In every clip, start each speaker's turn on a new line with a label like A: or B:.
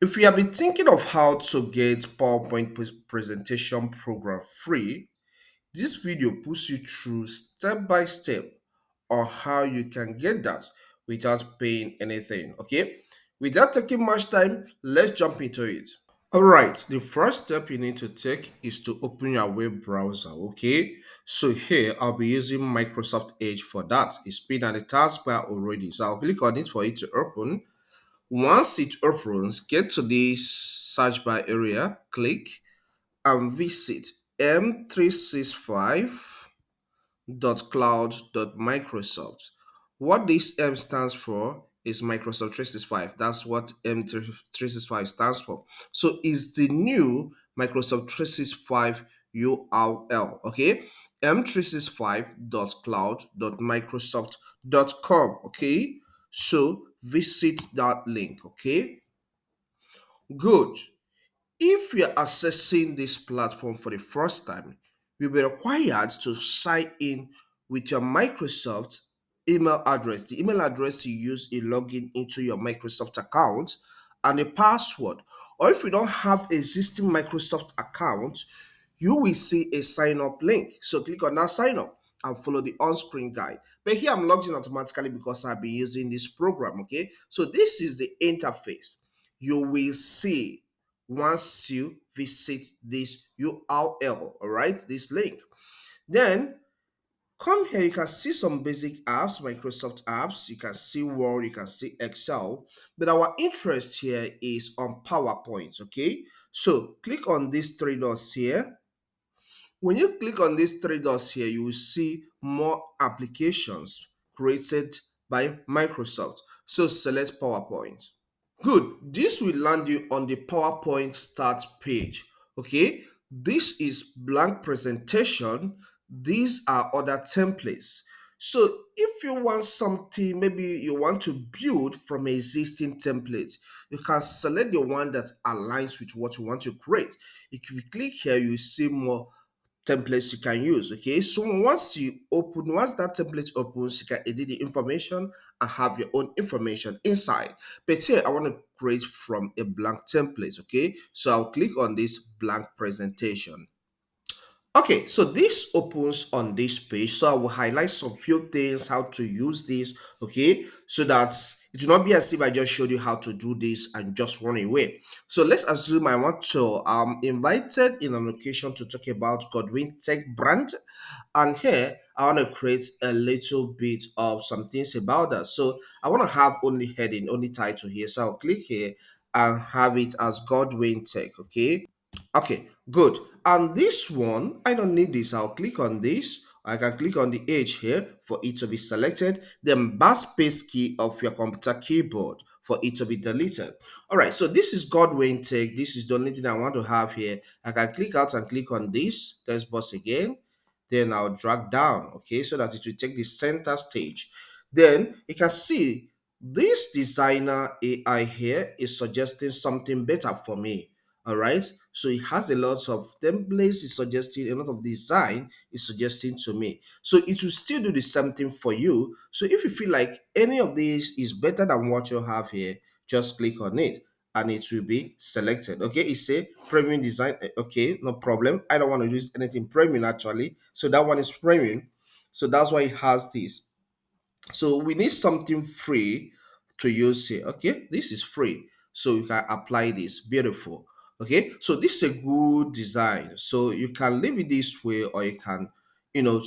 A: If you have been thinking of how to get PowerPoint presentation program free, this video puts you through step by step on how you can get that without paying anything. Okay, without taking much time, let's jump into it. All right, the first step you need to take is to open your web browser. Okay, so here I'll be using Microsoft Edge for that. It's been at the taskbar already, so I'll click on it for it to open. Once it opens, get to this search bar area, click and visit m365.cloud.microsoft. What this M stands for is Microsoft 365. That's what M365 stands for. So it's the new Microsoft 365 URL. Okay, m365.cloud.microsoft.com. Okay, so visit that link. Okay, good. If you're accessing this platform for the first time, you'll be required to sign in with your Microsoft email address, the email address you use in logging into your Microsoft account, and a password. Or if you don't have existing Microsoft account, you will see a sign up link. So click on that sign up and follow the on-screen guide. But here I'm logged in automatically because I've been using this program. Okay, so this is the interface you will see once you visit this URL, all right, this link. Then come here, you can see some basic apps, Microsoft apps, you can see Word, you can see Excel, but our interest here is on PowerPoint, okay? So click on these three dots here. When you click on these three dots here, you will see more applications created by Microsoft. So select PowerPoint. Good. This will land you on the PowerPoint start page. Okay. This is blank presentation. These are other templates. So if you want something, maybe you want to build from existing templates, you can select the one that aligns with what you want to create. If you click here, you see more templates you can use. Okay, so once that template opens, you can edit the information and have your own information inside. But here I want to create from a blank template. Okay, so I'll click on this blank presentation. Okay, so this opens on this page. So I will highlight some few things, how to use this, okay, so that it will not be as if I just showed you how to do this and just run away. So let's assume I want to invited in an occasion to talk about Godwin Tech brand, and here I want to create a little bit of some things about that. So I want to have only heading, only title here. So I'll click here and have it as Godwin Tech, okay. Okay, good. And this one, I don't need this. I'll click on this. I can click on the edge here for it to be selected. Then backspace key of your computer keyboard for it to be deleted. All right, so this is Godwin Tech. This is the only thing I want to have here. I can click out and click on this. Test box again. Then I'll drag down, okay, so that it will take the center stage. Then you can see this designer AI here is suggesting something better for me. All right, so it has a lot of templates, it's suggesting a lot of design, it's suggesting to me. So it will still do the same thing for you. So if you feel like any of these is better than what you have here, just click on it and it will be selected. Okay, it's a premium design. Okay, no problem. I don't want to use anything premium actually, so that one is premium, so that's why it has this. So we need something free to use here. Okay, this is free, so you can apply this. Beautiful. Okay, so this is a good design, so you can leave it this way, or you can, you know,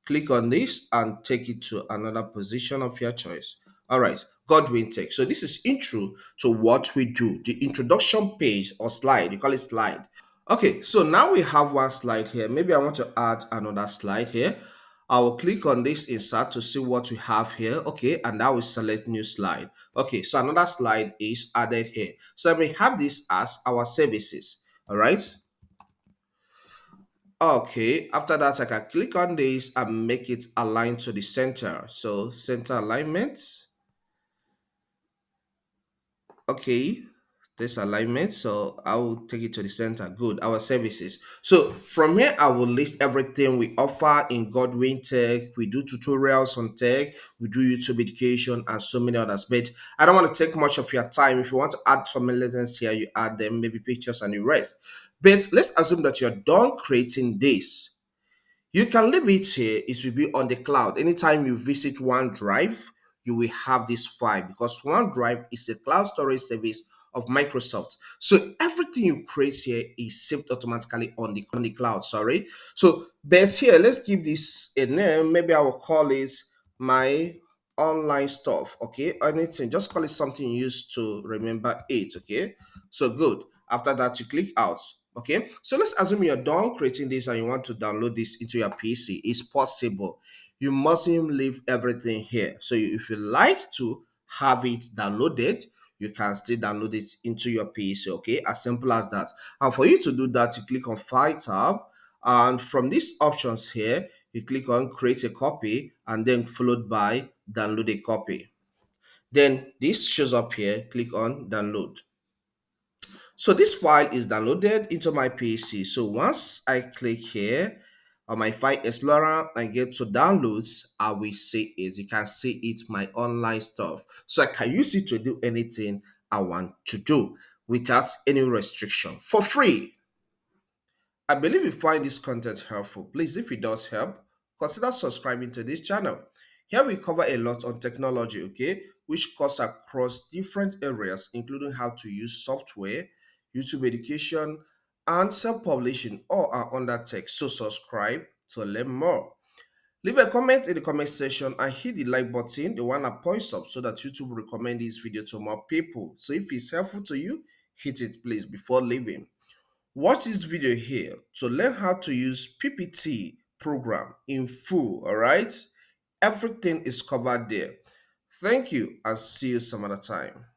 A: click on this and take it to another position of your choice. All right, Godwin Tech. So this is intro to what we do, the introduction page or slide. You call it slide. Okay, so now we have one slide here. Maybe I want to add another slide here. I will click on this insert to see what we have here. Okay, and now we select new slide. Okay, so another slide is added here. So we have this as our services. All right. Okay, after that, I can click on this and make it align to the center. So center alignment. Okay, this alignment, so I will take it to the center. Good. Our services. So from here I will list everything we offer in Godwin Tech. We do tutorials on tech, we do YouTube education, and so many others. But I don't want to take much of your time. If you want to add some elements here, you add them, maybe pictures and the rest. But let's assume that you're done creating this. You can leave it here. It will be on the cloud. Anytime you visit OneDrive, you will have this file because OneDrive is a cloud storage service of Microsoft. So everything you create here is saved automatically on the cloud. Sorry. So, but here, let's give this a name. Maybe I will call it my online stuff. Okay. Anything. Just call it something you use to remember it. Okay. So good. After that, you click out. Okay, so let's assume you're done creating this and you want to download this into your PC. It's possible. You mustn't leave everything here. So if you like to have it downloaded, you can still download it into your PC. Okay, as simple as that. And for you to do that, you click on File tab, and from these options here, you click on Create a Copy, and then followed by Download a Copy. Then this shows up here. Click on Download. So this file is downloaded into my PC. So once I click here on my file explorer and get to downloads, I will see it. You can see it, my online stuff. So I can use it to do anything I want to do without any restriction for free. I believe you find this content helpful. Please, if it does help, consider subscribing to this channel. Here we cover a lot on technology, okay, which cuts across different areas, including how to use software, YouTube education, and self-publishing, all are under tech. So subscribe to learn more. Leave a comment in the comment section and hit the like button, the one that points up, so that YouTube will recommend this video to more people. So if it's helpful to you, hit it please before leaving. Watch this video here to learn how to use PPT program in full, all right? Everything is covered there. Thank you and see you some other time.